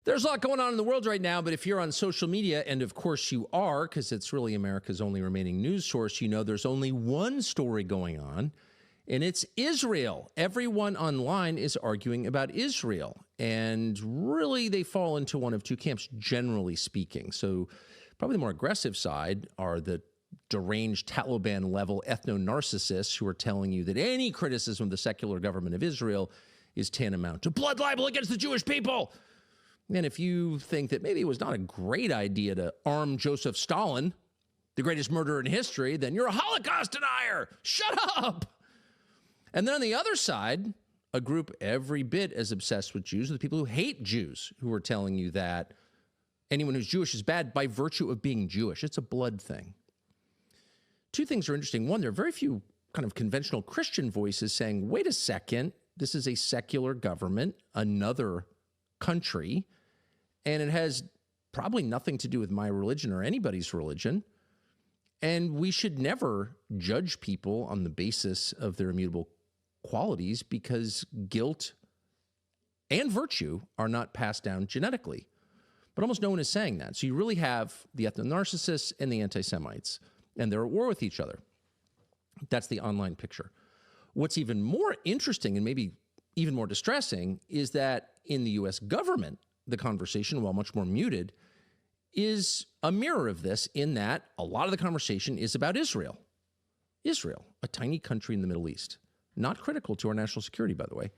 There's a lot going on in the world right now, but if you're on social media, and of course you are, because it's really America's only remaining news source, you know there's only one story going on, and it's Israel. Everyone online is arguing about Israel, and really they fall into one of two camps, generally speaking. So probably the more aggressive side are the deranged Taliban-level ethno-narcissists who are telling you that any criticism of the secular government of Israel is tantamount to blood libel against the Jewish people. And if you think that maybe it was not a great idea to arm Joseph Stalin, the greatest murderer in history, then you're a Holocaust denier. Shut up. And then on the other side, a group every bit as obsessed with Jews are the people who hate Jews, who are telling you that anyone who's Jewish is bad by virtue of being Jewish. It's a blood thing. Two things are interesting. One, there are very few kind of conventional Christian voices saying, wait a second, this is a secular government, another country, and it has probably nothing to do with my religion or anybody's religion. And we should never judge people on the basis of their immutable qualities because guilt and virtue are not passed down genetically. But almost no one is saying that. So you really have the ethno-narcissists and the anti-Semites, and they're at war with each other. That's the online picture. What's even more interesting and maybe even more distressing is that in the U.S. government, the conversation, while much more muted, is a mirror of this in that a lot of the conversation is about Israel. Israel, a tiny country in the Middle East. Not critical to our national security, by the way.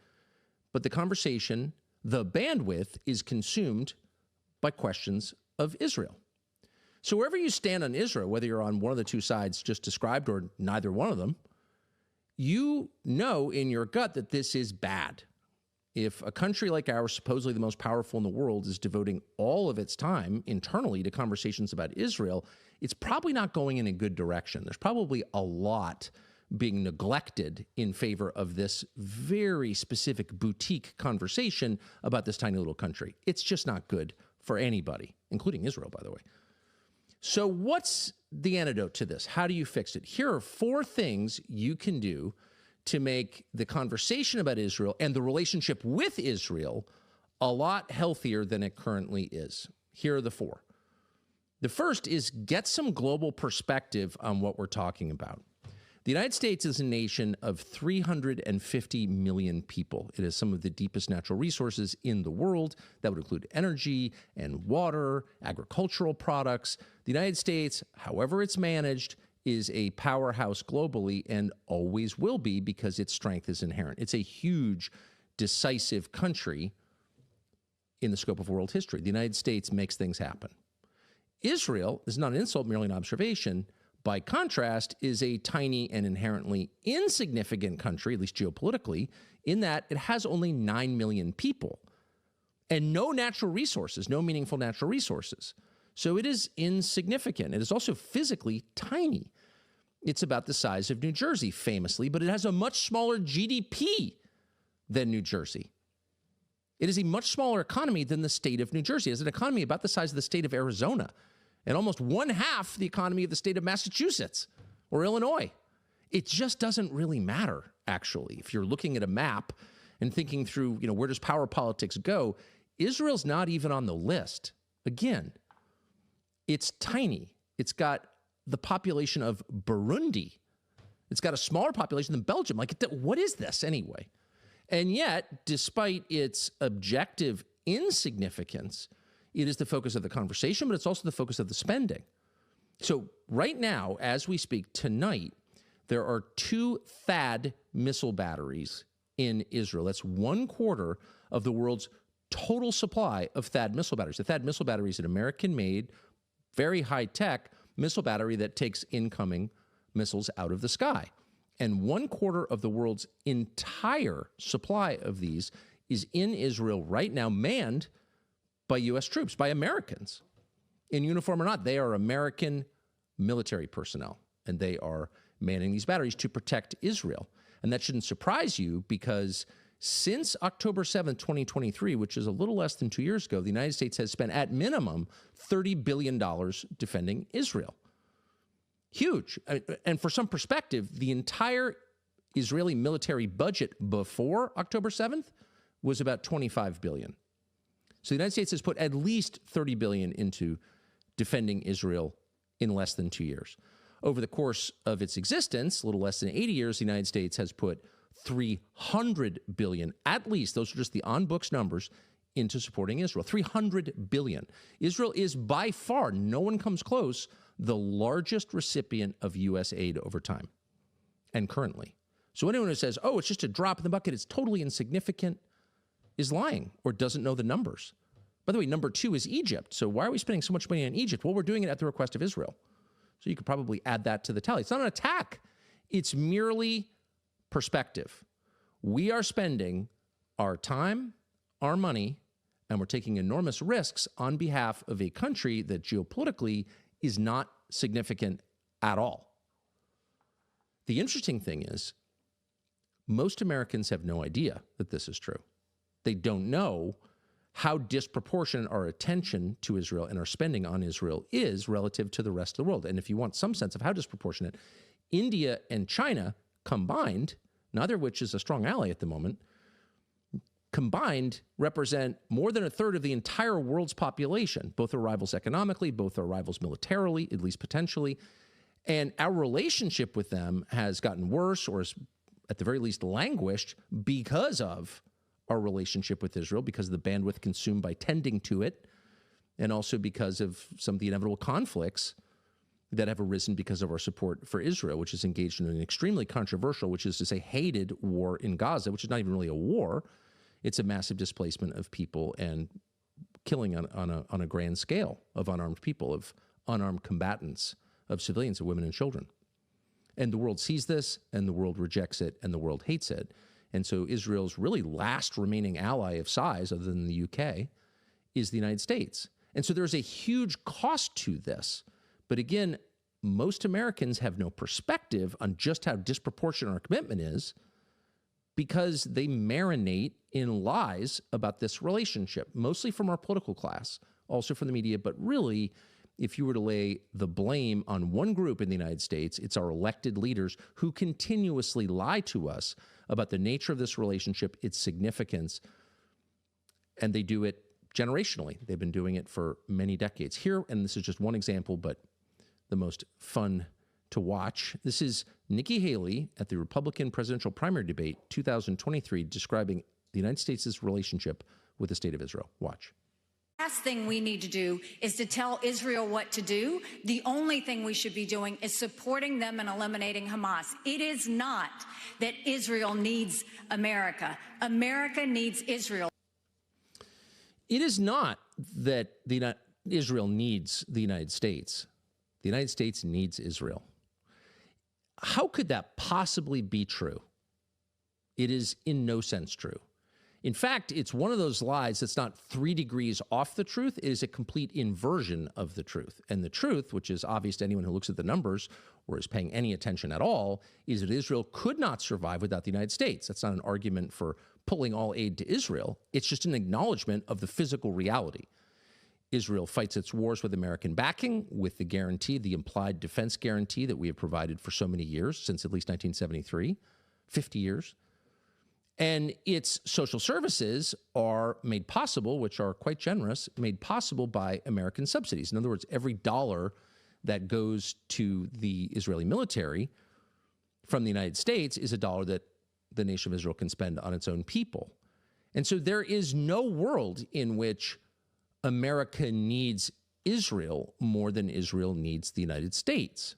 But the conversation, the bandwidth, is consumed by questions of Israel. So wherever you stand on Israel, whether you're on one of the two sides just described or neither one of them, you know in your gut that this is bad. If a country like ours, supposedly the most powerful in the world, is devoting all of its time internally to conversations about Israel, it's probably not going in a good direction. There's probably a lot being neglected in favor of this very specific boutique conversation about this tiny little country. It's just not good for anybody, including Israel, by the way. So what's the antidote to this? How do you fix it? Here are 4 things you can do to make the conversation about Israel and the relationship with Israel a lot healthier than it currently is. Here are the 4. The first is get some global perspective on what we're talking about. The United States is a nation of 350 million people. It has some of the deepest natural resources in the world. That would include energy and water, agricultural products. The United States, however it's managed, is a powerhouse globally and always will be because its strength is inherent. It's a huge, decisive country in the scope of world history. The United States makes things happen. Israel is not an insult, merely an observation. By contrast, is a tiny and inherently insignificant country, at least geopolitically, in that it has only 9 million people and no natural resources, no meaningful natural resources. So it is insignificant. It is also physically tiny. It's about the size of New Jersey, famously, but it has a much smaller GDP than New Jersey. It is a much smaller economy than the state of New Jersey. It has an economy about the size of the state of Arizona and almost 1/2 the economy of the state of Massachusetts or Illinois. It just doesn't really matter, actually. If you're looking at a map and thinking through, where does power politics go, Israel's not even on the list. Again, it's tiny. It's got the population of Burundi. It's got a smaller population than Belgium. What is this anyway? And yet, despite its objective insignificance, it is the focus of the conversation, but it's also the focus of the spending. So right now, as we speak tonight, there are 2 THAAD missile batteries in Israel. That's 1/4 of the world's total supply of THAAD missile batteries. The THAAD missile battery is an American-made, very high-tech missile battery that takes incoming missiles out of the sky. And 1/4 of the world's entire supply of these is in Israel right now, manned by U.S. troops, by Americans. In uniform or not, they are American military personnel, and they are manning these batteries to protect Israel. And that shouldn't surprise you because since October 7th, 2023, which is a little less than 2 years ago, the United States has spent at minimum $30 billion defending Israel. Huge. And for some perspective, the entire Israeli military budget before October 7th was about $25 billion. So the United States has put at least $30 billion into defending Israel in less than 2 years. Over the course of its existence, a little less than 80 years, the United States has put $300 billion, at least, those are just the on-books numbers, into supporting Israel. $300 billion. Israel is by far, no one comes close, the largest recipient of U.S. aid over time and currently. So anyone who says, oh, it's just a drop in the bucket, it's totally insignificant, is lying or doesn't know the numbers. By the way, number 2 is Egypt. So why are we spending so much money on Egypt? Well, we're doing it at the request of Israel. So you could probably add that to the tally. It's not an attack. It's merely perspective. We are spending our time, our money, and we're taking enormous risks on behalf of a country that geopolitically is not significant at all. The interesting thing is, most Americans have no idea that this is true. They don't know how disproportionate our attention to Israel and our spending on Israel is relative to the rest of the world. And if you want some sense of how disproportionate, India and China combined, neither of which is a strong ally at the moment, combined represent more than a third of the entire world's population. Both are rivals economically, both are rivals militarily, at least potentially. And our relationship with them has gotten worse, or is at the very least languished, because of our relationship with Israel, because of the bandwidth consumed by tending to it, and also because of some of the inevitable conflicts that have arisen because of our support for Israel, which is engaged in an extremely controversial, which is to say hated war in Gaza, which is not even really a war. It's a massive displacement of people and killing on a grand scale of unarmed people, of unarmed combatants, of civilians, of women and children. And the world sees this, and the world rejects it, and the world hates it. And so Israel's really last remaining ally of size, other than the UK, is the United States. And so there's a huge cost to this. But again, most Americans have no perspective on just how disproportionate our commitment is, because they marinate in lies about this relationship, mostly from our political class, also from the media. But really, if you were to lay the blame on one group in the United States, it's our elected leaders who continuously lie to us about the nature of this relationship, its significance, and they do it generationally. They've been doing it for many decades. Here, and this is just one example, but the most fun to watch, this is Nikki Haley at the Republican presidential primary debate 2023, describing the United States' relationship with the state of Israel. Watch. Last thing we need to do is to tell Israel what to do. The only thing we should be doing is supporting them and eliminating Hamas. It is not that Israel needs America. America needs Israel. It is not that Israel needs the United States. The United States needs Israel. How could that possibly be true? It is in no sense true. In fact, it's one of those lies that's not 3 degrees off the truth. It is a complete inversion of the truth. And the truth, which is obvious to anyone who looks at the numbers or is paying any attention at all, is that Israel could not survive without the United States. That's not an argument for pulling all aid to Israel. It's just an acknowledgement of the physical reality. Israel fights its wars with American backing, with the guarantee, the implied defense guarantee that we have provided for so many years, since at least 1973, 50 years. And its social services are made possible, which are quite generous, made possible by American subsidies. In other words, every dollar that goes to the Israeli military from the United States is a dollar that the nation of Israel can spend on its own people. And so there is no world in which America needs Israel more than Israel needs the United States.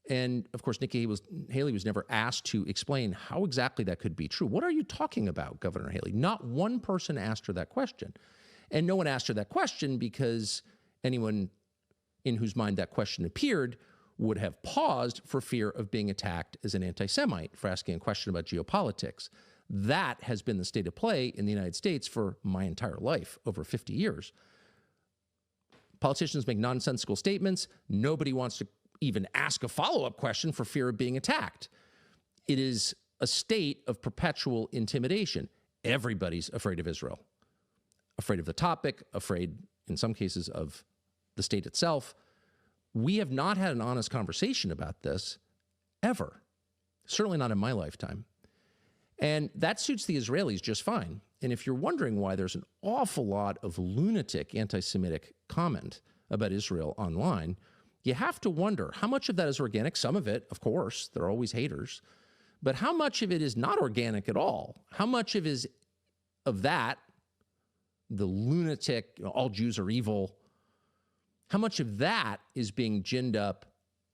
And of course, Nikki Haley was never asked to explain how exactly that could be true. What are you talking about, Governor Haley? Not one person asked her that question. And no one asked her that question because anyone in whose mind that question appeared would have paused for fear of being attacked as an anti-Semite for asking a question about geopolitics. That has been the state of play in the United States for my entire life, over 50 years. Politicians make nonsensical statements. Nobody wants to even ask a follow-up question for fear of being attacked. It is a state of perpetual intimidation. Everybody's afraid of Israel, afraid of the topic, afraid in some cases of the state itself. We have not had an honest conversation about this ever, certainly not in my lifetime. And that suits the Israelis just fine. And if you're wondering why there's an awful lot of lunatic anti-Semitic comment about Israel online, you have to wonder how much of that is organic. Some of it, of course, there are always haters. But how much of it is not organic at all? How much of that, the lunatic, all Jews are evil, how much of that is being ginned up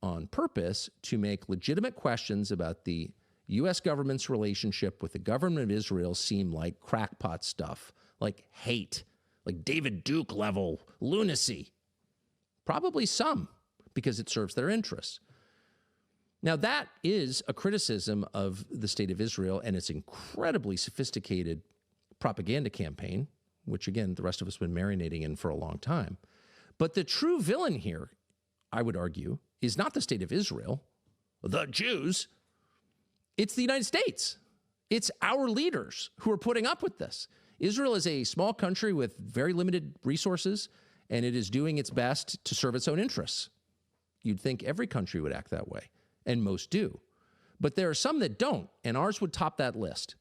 on purpose to make legitimate questions about the U.S. government's relationship with the government of Israel seem like crackpot stuff, like hate, like David Duke level lunacy? Probably some, because it serves their interests. Now, that is a criticism of the state of Israel and its incredibly sophisticated propaganda campaign, which, again, the rest of us have been marinating in for a long time. But the true villain here, I would argue, is not the state of Israel, the Jews. It's the United States. It's our leaders who are putting up with this. Israel is a small country with very limited resources, and it is doing its best to serve its own interests. You'd think every country would act that way, and most do. But there are some that don't, and ours would top that list.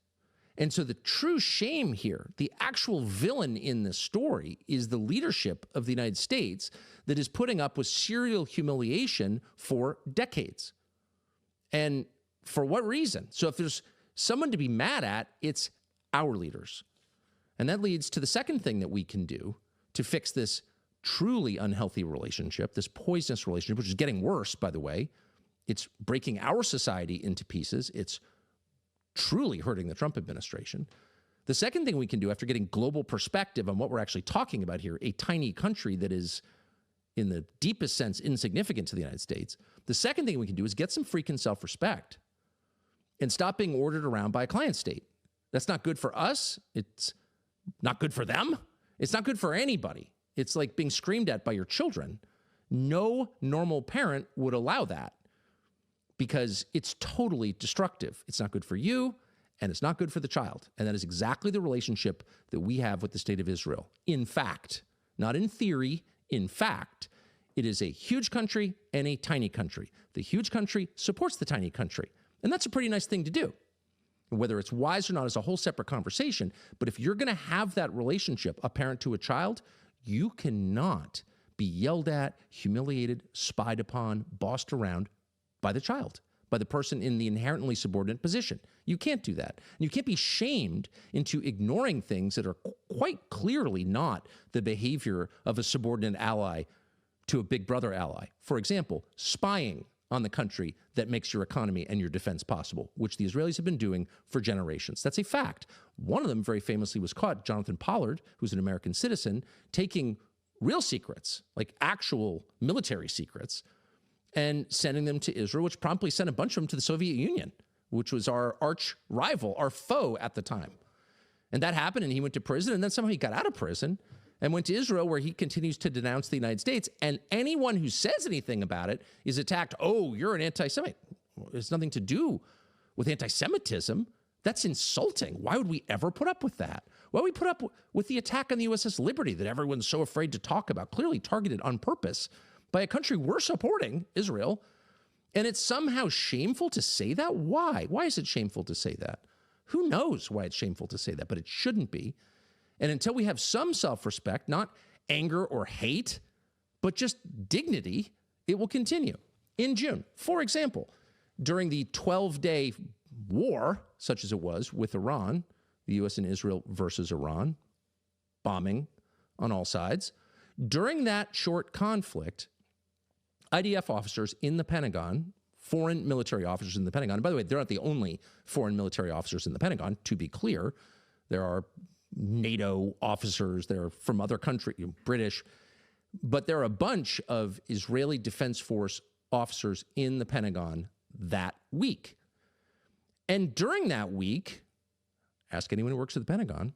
And so the true shame here, the actual villain in this story, is the leadership of the United States that is putting up with serial humiliation for decades. And for what reason? So if there's someone to be mad at, it's our leaders. And that leads to the second thing that we can do to fix this truly unhealthy relationship, this poisonous relationship, which is getting worse, by the way. It's breaking our society into pieces. It's truly hurting the Trump administration. The second thing we can do, after getting global perspective on what we're actually talking about here, a tiny country that is, in the deepest sense, insignificant to the United States, the second thing we can do is get some freaking self-respect and stop being ordered around by a client state. That's not good for us. It's not good for them. It's not good for anybody. It's like being screamed at by your children. No normal parent would allow that because it's totally destructive. It's not good for you, and it's not good for the child. And that is exactly the relationship that we have with the state of Israel. In fact, not in theory, in fact, it is a huge country and a tiny country. The huge country supports the tiny country. And that's a pretty nice thing to do. Whether it's wise or not is a whole separate conversation. But if you're going to have that relationship, a parent to a child, you cannot be yelled at, humiliated, spied upon, bossed around by the child, by the person in the inherently subordinate position. You can't do that. And you can't be shamed into ignoring things that are quite clearly not the behavior of a subordinate ally to a big brother ally. For example, spying on the country that makes your economy and your defense possible, which the Israelis have been doing for generations. That's a fact. One of them very famously was caught, Jonathan Pollard, who's an American citizen, taking real secrets, like actual military secrets, and sending them to Israel, which promptly sent a bunch of them to the Soviet Union, which was our arch rival, our foe at the time. And that happened, and he went to prison, and then somehow he got out of prison and went to Israel, where he continues to denounce the United States. And anyone who says anything about it is attacked. Oh, you're an anti-Semite. Well, it has nothing to do with anti-Semitism. That's insulting. Why would we ever put up with that? Why would we put up with the attack on the USS Liberty that everyone's so afraid to talk about, clearly targeted on purpose by a country we're supporting, Israel? And it's somehow shameful to say that? Why? Why is it shameful to say that? Who knows why it's shameful to say that, but it shouldn't be. And until we have some self-respect, not anger or hate, but just dignity, it will continue. In June, for example, during the 12-day war, such as it was with Iran, the U.S. and Israel versus Iran, bombing on all sides, during that short conflict, IDF officers in the Pentagon, foreign military officers in the Pentagon, and by the way, they're not the only foreign military officers in the Pentagon, to be clear. There are NATO officers, they're from other countries, British, but there are a bunch of Israeli Defense Force officers in the Pentagon that week. And during that week, ask anyone who works at the Pentagon,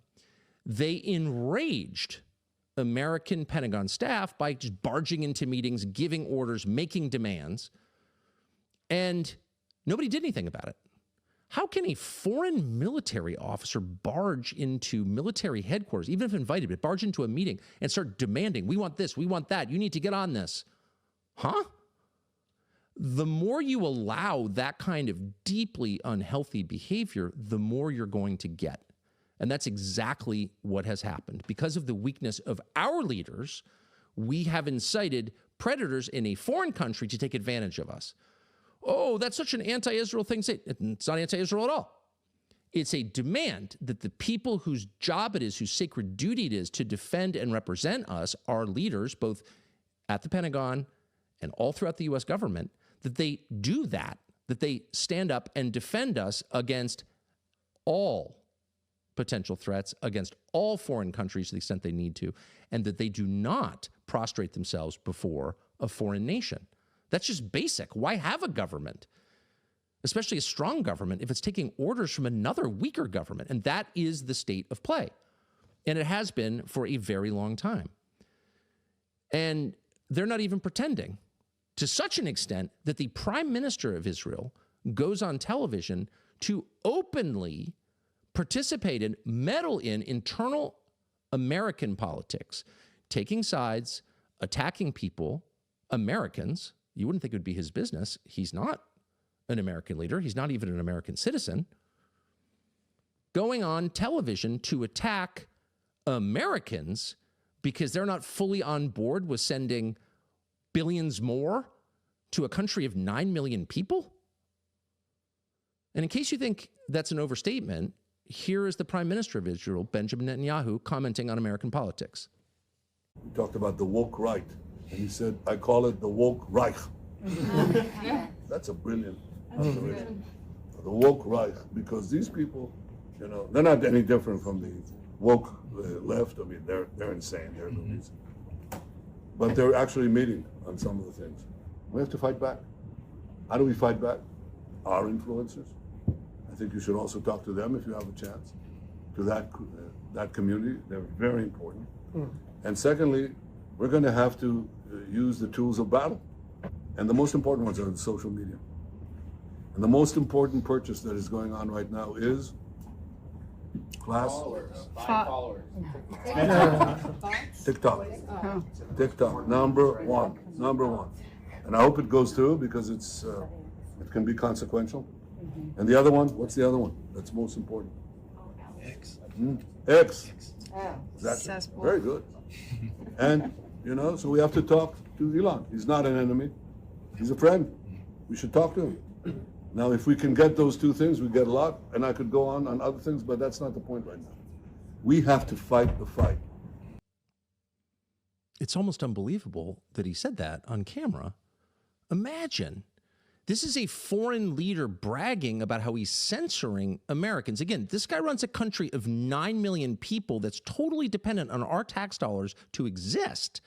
they enraged American Pentagon staff by just barging into meetings, giving orders, making demands, and nobody did anything about it. How can a foreign military officer barge into military headquarters, even if invited, but barge into a meeting and start demanding, we want this, we want that, you need to get on this? Huh? the more you allow that kind of deeply unhealthy behavior, the more you're going to get. And that's exactly what has happened. Because of the weakness of our leaders, we have incited predators in a foreign country to take advantage of us. Oh, that's such an anti-Israel thing to say. It's not anti-Israel at all. It's a demand that the people whose job it is, whose sacred duty it is to defend and represent us, our leaders, both at the Pentagon and all throughout the U.S. government, that they do that they stand up and defend us against all potential threats, against all foreign countries to the extent they need to, and that they do not prostrate themselves before a foreign nation. That's just basic. Why have a government, especially a strong government, if it's taking orders from another weaker government? And that is the state of play. And it has been for a very long time. And they're not even pretending, to such an extent that the prime minister of Israel goes on television to openly participate in, meddle in internal American politics, taking sides, attacking people, Americans. You wouldn't think it would be his business. He's not an American leader. He's not even an American citizen. Going on television to attack Americans because they're not fully on board with sending billions more to a country of 9 million people? And in case you think that's an overstatement, here is the Prime Minister of Israel, Benjamin Netanyahu, commenting on American politics. He talked about the woke right, and he said, I call it the woke Reich. That's a brilliant observation. The woke Reich, because these people, you know, they're not any different from the woke left. I mean, they're insane. They're loonies. But they're actually meeting on some of the things. We have to fight back. How do we fight back? Our influencers. I think you should also talk to them if you have a chance, to that community. They're very important. And secondly, we're going to have to use the tools of battle. And the most important ones are the social media. And the most important purchase that is going on right now is class. Followers. TikTok. TikTok, number one. And I hope it goes through because it can be consequential. And the other one, what's the other one that's most important? X. X. That's very good. And, you know, so we have to talk to Elon. He's not an enemy. He's a friend. We should talk to him. Now, if we can get those two things, we get a lot. And I could go on other things, but that's not the point right now. We have to fight the fight. It's almost unbelievable that he said that on camera. Imagine. This is a foreign leader bragging about how he's censoring Americans. Again, this guy runs a country of 9 million people that's totally dependent on our tax dollars to exist.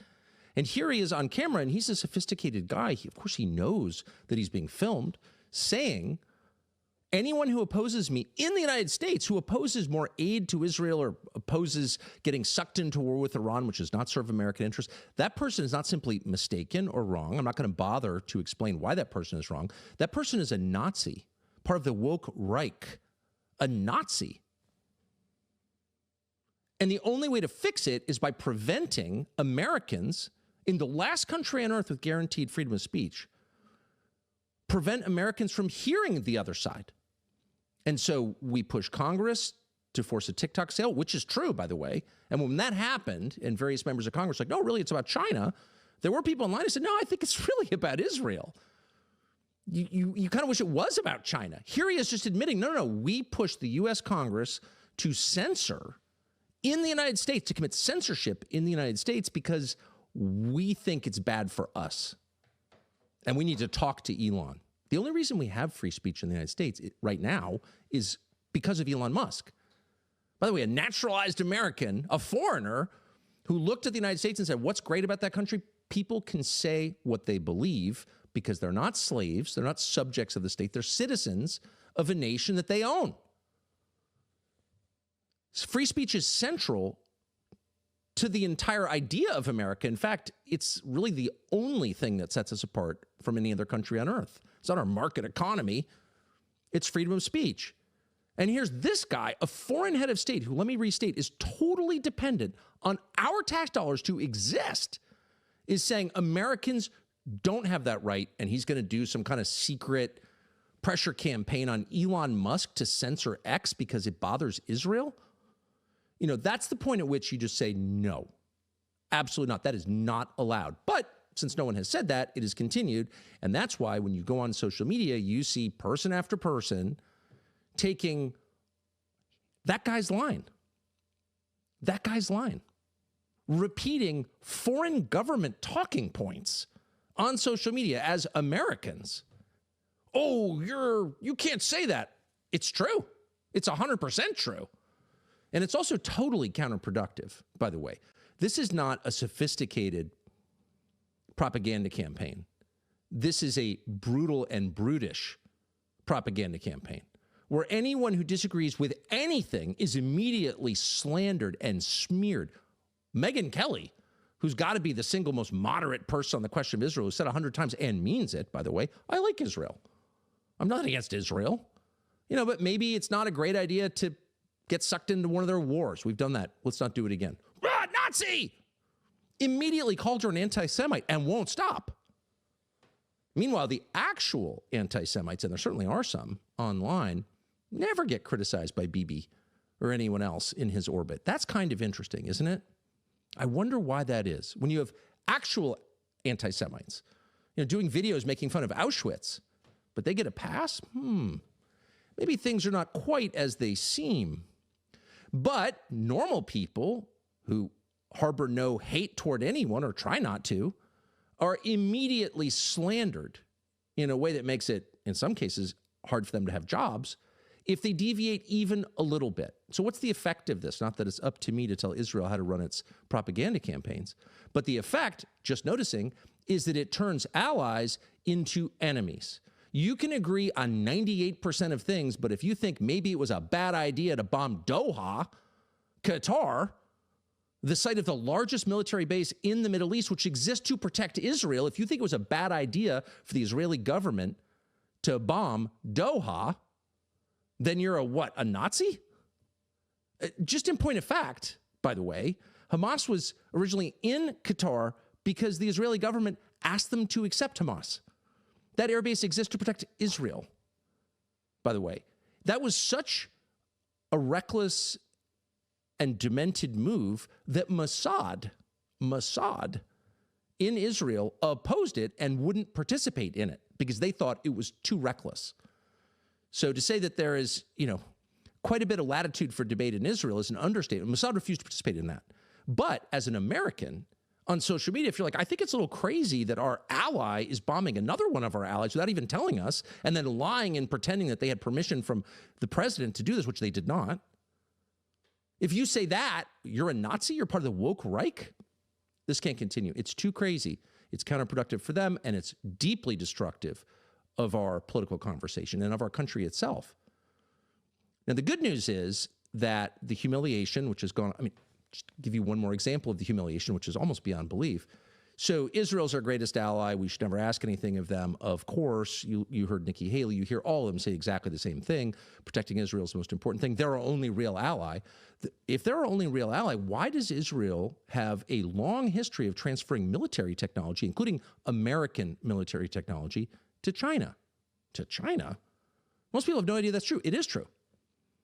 And here he is on camera, and he's a sophisticated guy. Of course, he knows that he's being filmed, saying, anyone who opposes me in the United States, who opposes more aid to Israel or opposes getting sucked into war with Iran, which does not serve American interests, that person is not simply mistaken or wrong. I'm not going to bother to explain why that person is wrong. That person is a Nazi, part of the woke Reich, a Nazi. And the only way to fix it is by preventing Americans in the last country on earth with guaranteed freedom of speech, prevent Americans from hearing the other side. And so we push Congress to force a TikTok sale, which is true, by the way. And when that happened, and various members of Congress were like, no, really, it's about China, there were people online who said, no, I think it's really about Israel. You kind of wish it was about China. Here he is just admitting, no, we pushed the U.S. Congress to censor in the United States, to commit censorship in the United States because we think it's bad for us. And we need to talk to Elon. The only reason we have free speech in the United States right now is because of Elon Musk. By the way, a naturalized American, a foreigner, who looked at the United States and said, what's great about that country? People can say what they believe because they're not slaves, they're not subjects of the state, they're citizens of a nation that they own. Free speech is central to the entire idea of America. In fact, it's really the only thing that sets us apart from any other country on earth. It's not our market economy. It's freedom of speech. And here's this guy, a foreign head of state, who, let me restate, is totally dependent on our tax dollars to exist, is saying Americans don't have that right, and he's going to do some kind of secret pressure campaign on Elon Musk to censor X because it bothers Israel? You know, that's the point at which you just say, no, absolutely not. That is not allowed. But since no one has said that, it has continued. And that's why when you go on social media, you see person after person taking that guy's line, repeating foreign government talking points on social media as Americans. Oh, you can't say that. It's true. It's 100% true. And it's also totally counterproductive, by the way. This is not a sophisticated propaganda campaign. This is a brutal and brutish propaganda campaign where anyone who disagrees with anything is immediately slandered and smeared. Megyn Kelly, who's got to be the single most moderate person on the question of Israel, who said 100 times and means it, by the way, I like Israel. I'm not against Israel. You know, but maybe it's not a great idea to get sucked into one of their wars. We've done that. Let's not do it again. Ah, Nazi! Immediately called her an anti-Semite and won't stop. Meanwhile, the actual anti-Semites, and there certainly are some online, never get criticized by Bibi or anyone else in his orbit. That's kind of interesting, isn't it? I wonder why that is. When you have actual anti-Semites, you know, doing videos making fun of Auschwitz, but they get a pass? Maybe things are not quite as they seem. But normal people who harbor no hate toward anyone or try not to are immediately slandered in a way that makes it, in some cases, hard for them to have jobs if they deviate even a little bit. So what's the effect of this? Not that it's up to me to tell Israel how to run its propaganda campaigns, but the effect, just noticing, is that it turns allies into enemies. You can agree on 98% of things, but if you think maybe it was a bad idea to bomb Doha, Qatar, the site of the largest military base in the Middle East, which exists to protect Israel, if you think it was a bad idea for the Israeli government to bomb Doha, then you're a Nazi? Just in point of fact, by the way, Hamas was originally in Qatar because the Israeli government asked them to accept Hamas. That airbase exists to protect Israel, by the way. That was such a reckless and demented move that Mossad in Israel opposed it and wouldn't participate in it because they thought it was too reckless. So to say that there is, quite a bit of latitude for debate in Israel is an understatement. Mossad refused to participate in that. But as an American on social media, if you're like, I think it's a little crazy that our ally is bombing another one of our allies without even telling us and then lying and pretending that they had permission from the president to do this, which they did not. If you say that, you're a Nazi, you're part of the woke Reich, this can't continue. It's too crazy. It's counterproductive for them, and it's deeply destructive of our political conversation and of our country itself. Now, the good news is that the humiliation, which has gone, just to give you one more example of the humiliation, which is almost beyond belief. So Israel's our greatest ally. We should never ask anything of them. Of course, you heard Nikki Haley. You hear all of them say exactly the same thing. Protecting Israel is the most important thing. They're our only real ally. If they're our only real ally, why does Israel have a long history of transferring military technology, including American military technology, to China? To China? Most people have no idea that's true. It is true.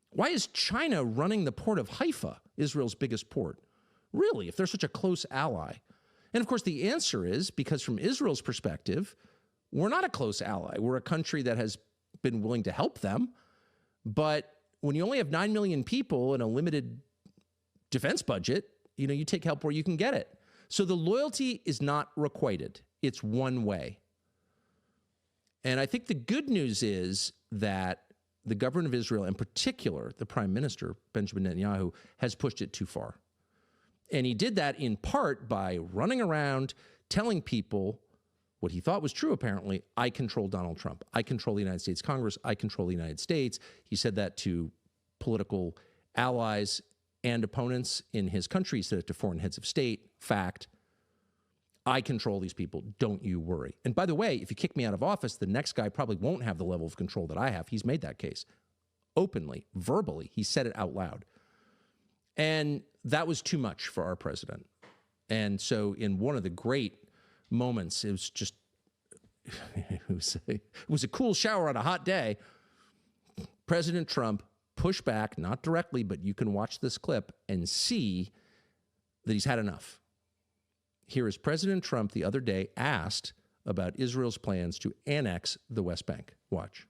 Why is China running the port of Haifa, Israel's biggest port? Really, if they're such a close ally? And of course, the answer is because from Israel's perspective, we're not a close ally. We're a country that has been willing to help them. But when you only have 9 million people and a limited defense budget, you take help where you can get it. So the loyalty is not requited. It's one way. And I think the good news is that the government of Israel, in particular, the prime minister, Benjamin Netanyahu, has pushed it too far. And he did that in part by running around telling people what he thought was true, apparently. I control Donald Trump. I control the United States Congress. I control the United States. He said that to political allies and opponents in his country. He said it to foreign heads of state. Fact. I control these people. Don't you worry. And by the way, if you kick me out of office, the next guy probably won't have the level of control that I have. He's made that case openly, verbally. He said it out loud. And that was too much for our president. And so in one of the great moments, it was just it was a cool shower on a hot day. President Trump pushed back, not directly, but you can watch this clip and see that he's had enough. Here is President Trump the other day asked about Israel's plans to annex the West Bank. Watch.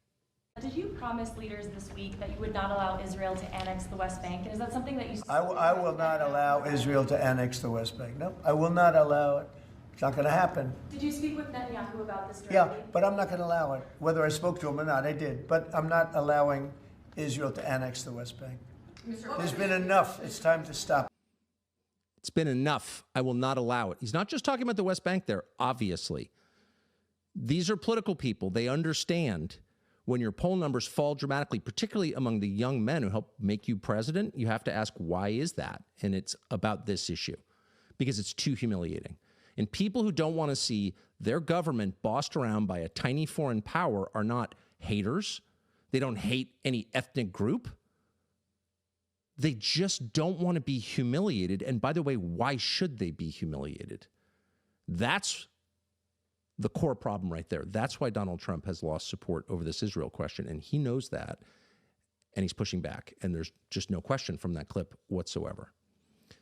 Did you promise leaders this week that you would not allow Israel to annex the West Bank? And is that something that you... I will not allow Israel to annex the West Bank. No, I will not allow it. It's not going to happen. Did you speak with Netanyahu about this directly? Yeah, but I'm not going to allow it. Whether I spoke to him or not, I did. But I'm not allowing Israel to annex the West Bank. There's been enough. It's time to stop. It's been enough. I will not allow it. He's not just talking about the West Bank there, obviously. These are political people. They understand when your poll numbers fall dramatically, particularly among the young men who help make you president, you have to ask, why is that? And it's about this issue, because it's too humiliating. And people who don't want to see their government bossed around by a tiny foreign power are not haters. They don't hate any ethnic group. They just don't want to be humiliated. And by the way, why should they be humiliated? That's the core problem right there. That's why Donald Trump has lost support over this Israel question, and he knows that, and he's pushing back, and there's just no question from that clip whatsoever.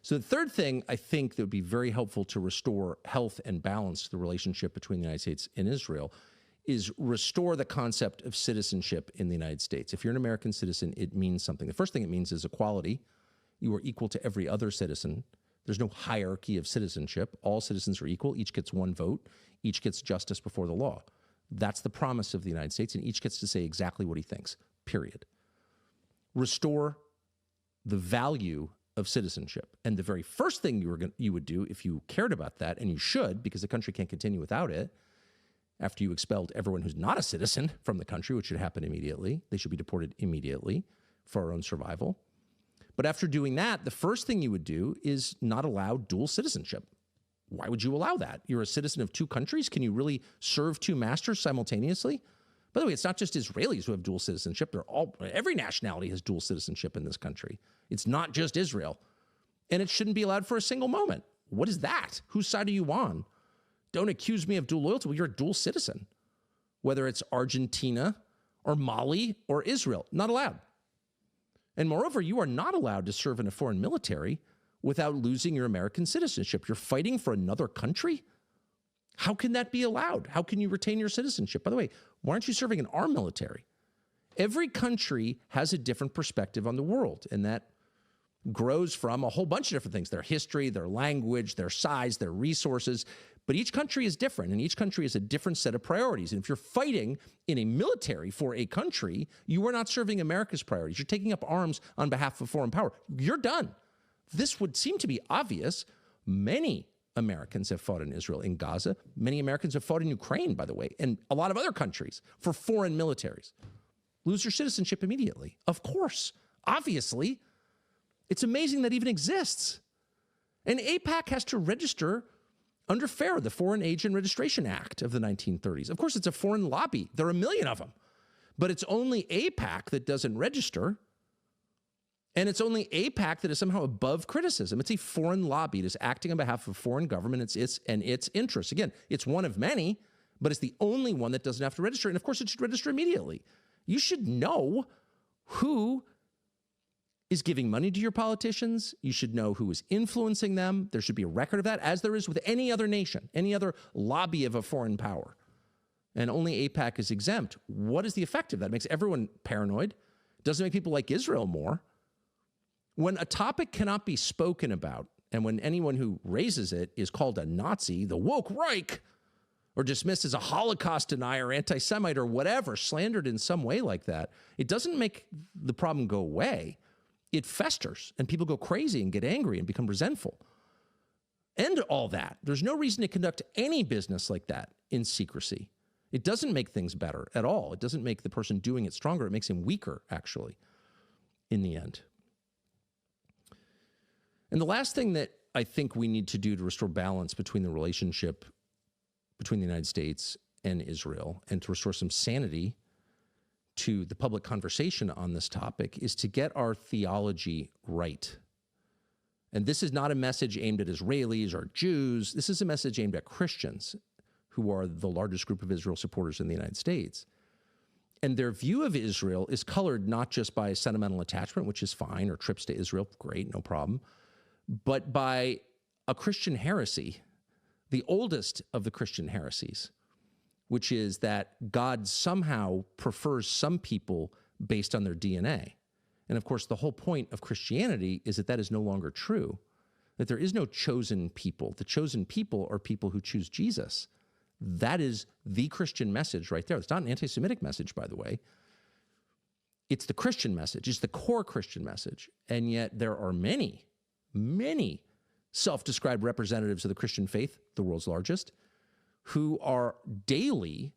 So the third thing I think that would be very helpful to restore health and balance to the relationship between the United States and Israel is restore the concept of citizenship in the United States. If you're an American citizen, it means something. The first thing it means is equality. You are equal to every other citizen. There's no hierarchy of citizenship. All citizens are equal. Each gets one vote. Each gets justice before the law. That's the promise of the United States, and each gets to say exactly what he thinks, period. Restore the value of citizenship. And the very first thing you would do if you cared about that, and you should, because the country can't continue without it, after you expelled everyone who's not a citizen from the country, which should happen immediately. They should be deported immediately for our own survival. But after doing that, the first thing you would do is not allow dual citizenship. Why would you allow that? You're a citizen of two countries. Can you really serve two masters simultaneously? By the way, it's not just Israelis who have dual citizenship. Every nationality has dual citizenship in this country. It's not just Israel. And it shouldn't be allowed for a single moment. What is that? Whose side are you on? Don't accuse me of dual loyalty. Well, you're a dual citizen. Whether it's Argentina or Mali or Israel, not allowed. And moreover, you are not allowed to serve in a foreign military without losing your American citizenship. You're fighting for another country? How can that be allowed? How can you retain your citizenship? By the way, why aren't you serving in our military? Every country has a different perspective on the world, and that grows from a whole bunch of different things: their history, their language, their size, their resources. But each country is different, and each country has a different set of priorities. And if you're fighting in a military for a country, you are not serving America's priorities. You're taking up arms on behalf of foreign power. You're done. This would seem to be obvious. Many Americans have fought in Israel, in Gaza. Many Americans have fought in Ukraine, by the way, and a lot of other countries for foreign militaries. Lose your citizenship immediately. Of course. Obviously. It's amazing that even exists. And AIPAC has to register under FARE, the Foreign Agent Registration Act of the 1930s. Of course, it's a foreign lobby. There are a million of them. But it's only AIPAC that doesn't register. And it's only AIPAC that is somehow above criticism. It's a foreign lobby. It is acting on behalf of a foreign government and its interests. Again, it's one of many, but it's the only one that doesn't have to register. And of course, it should register immediately. You should know who is giving money to your politicians. You should know who is influencing them. There should be a record of that, as there is with any other nation, any other lobby of a foreign power. And only AIPAC is exempt. What is the effect of that? It makes everyone paranoid. It doesn't make people like Israel more. When a topic cannot be spoken about, and when anyone who raises it is called a Nazi, the woke Reich, or dismissed as a Holocaust denier, anti-Semite, or whatever, slandered in some way like that, it doesn't make the problem go away. It festers, and people go crazy and get angry and become resentful. And all that. There's no reason to conduct any business like that in secrecy. It doesn't make things better at all. It doesn't make the person doing it stronger. It makes him weaker, actually, in the end. And the last thing that I think we need to do to restore balance between the relationship between the United States and Israel, and to restore some sanity to the public conversation on this topic, is to get our theology right. And this is not a message aimed at Israelis or Jews. This is a message aimed at Christians who are the largest group of Israel supporters in the United States. And their view of Israel is colored not just by sentimental attachment, which is fine, or trips to Israel, great, no problem, but by a Christian heresy, the oldest of the Christian heresies, which is that God somehow prefers some people based on their DNA. And of course, the whole point of Christianity is that that is no longer true, that there is no chosen people. The chosen people are people who choose Jesus. That is the Christian message right there. It's not an anti-Semitic message, by the way. It's the Christian message. It's the core Christian message. And yet there are many, many self-described representatives of the Christian faith, the world's largest, who are daily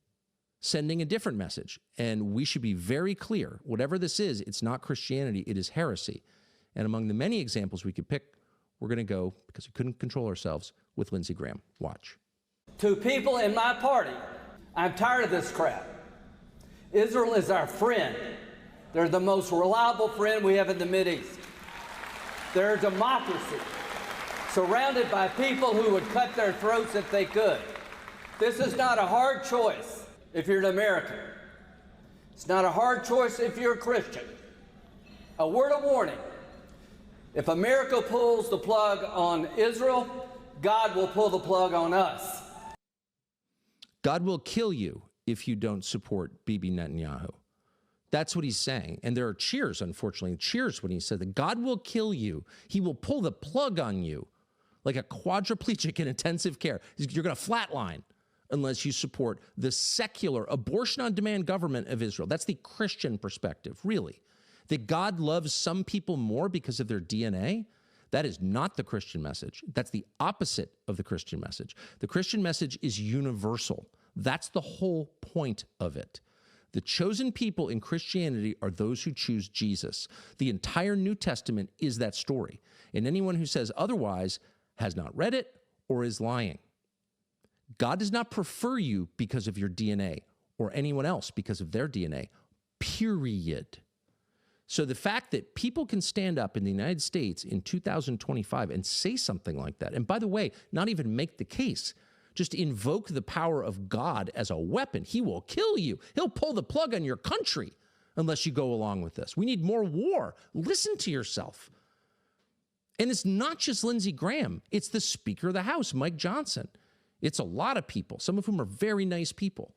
sending a different message. And we should be very clear. Whatever this is, it's not Christianity. It is heresy. And among the many examples we could pick, we're going to go, because we couldn't control ourselves, with Lindsey Graham. Watch. To people in my party, I'm tired of this crap. Israel is our friend. They're the most reliable friend we have in the Mideast. They're a democracy, surrounded by people who would cut their throats if they could. This is not a hard choice if you're an American. It's not a hard choice if you're a Christian. A word of warning. If America pulls the plug on Israel, God will pull the plug on us. God will kill you if you don't support Bibi Netanyahu. That's what he's saying. And there are cheers, unfortunately, cheers when he said that God will kill you. He will pull the plug on you like a quadriplegic in intensive care. You're going to flatline unless you support the secular abortion-on-demand government of Israel. That's the Christian perspective, really. That God loves some people more because of their DNA, that is not the Christian message. That's the opposite of the Christian message. The Christian message is universal. That's the whole point of it. The chosen people in Christianity are those who choose Jesus. The entire New Testament is that story. And anyone who says otherwise has not read it or is lying. God does not prefer you because of your DNA or anyone else because of their DNA, period. So the fact that people can stand up in the United States in 2025 and say something like that, and by the way, not even make the case, just invoke the power of God as a weapon. He will kill you. He'll pull the plug on your country unless you go along with this. We need more war. Listen to yourself. And it's not just Lindsey Graham. It's the Speaker of the House, Mike Johnson. It's a lot of people, some of whom are very nice people.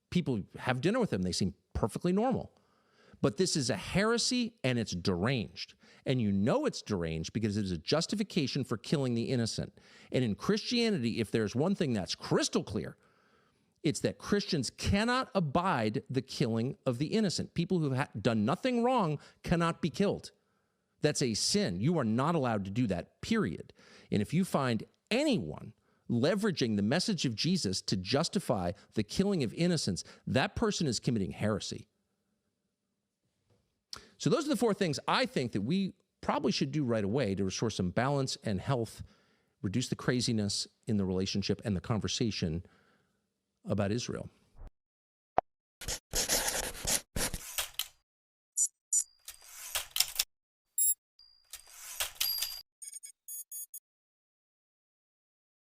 People have dinner with them. They seem perfectly normal. But this is a heresy, and it's deranged. And you know it's deranged because it is a justification for killing the innocent. And in Christianity, if there's one thing that's crystal clear, it's that Christians cannot abide the killing of the innocent. People who have done nothing wrong cannot be killed. That's a sin. You are not allowed to do that, period. And if you find anyone leveraging the message of Jesus to justify the killing of innocents, that person is committing heresy. So those are the four things I think that we probably should do right away to restore some balance and health, reduce the craziness in the relationship and the conversation about Israel.